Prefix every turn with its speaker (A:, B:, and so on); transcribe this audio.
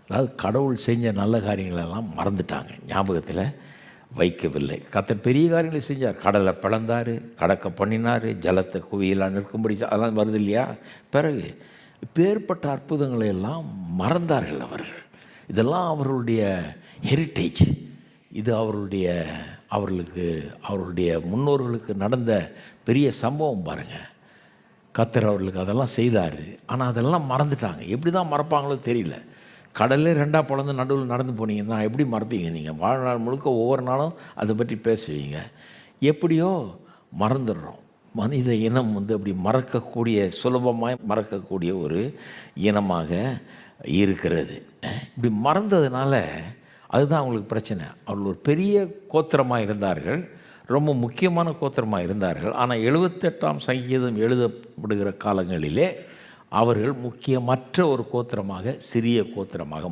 A: அதாவது கடவுள் செஞ்ச நல்ல காரியங்களெல்லாம் மறந்துட்டாங்க, ஞாபகத்தில் வைக்கவில்லை. கர்த்தர் பெரிய காரியங்களை செஞ்சார். கடலை பிளந்தார், கடக்க பண்ணினார், ஜலத்தை குவியெல்லாம் நிற்கும்படி அதெல்லாம் வருது இல்லையா. பிறகு இப்பேற்பட்ட அற்புதங்களை எல்லாம் மறந்தார்கள் அவர்கள். இதெல்லாம் அவர்களுடைய ஹெரிட்டேஜ். இது அவர்களுடைய முன்னோர்களுக்கு நடந்த பெரிய சம்பவம் பாருங்கள். கர்த்தர் அவர்களுக்கு அதெல்லாம் செய்தார். ஆனால் அதெல்லாம் மறந்துட்டாங்க. எப்படி தான் மறப்பாங்களோ தெரியல. கடலே ரெண்டாக பிளந்து நடுவில் நடந்து போனீங்கன்னா எப்படி மறப்பீங்க? நீங்கள் வாழ்நாள் முழுக்க ஒவ்வொரு நாளும் அதை பற்றி பேசுவீங்க. எப்படியோ மறந்துடுறோம். மனித இனம் அப்படி மறக்கக்கூடிய, சுலபமாக மறக்கக்கூடிய ஒரு இனமாக இருக்கிறது. இப்படி மறந்ததுனால அதுதான் அவங்களுக்கு பிரச்சனை. அவர்கள் ஒரு பெரிய கோத்திரமாக இருந்தார்கள், ரொம்ப முக்கியமான கோத்திரமாக இருந்தார்கள். ஆனால் 78ஆம் சங்கீதம் எழுதப்படுகிற காலங்களிலே அவர்கள் முக்கியமற்ற ஒரு கோத்திரமாக, சிறிய கோத்திரமாக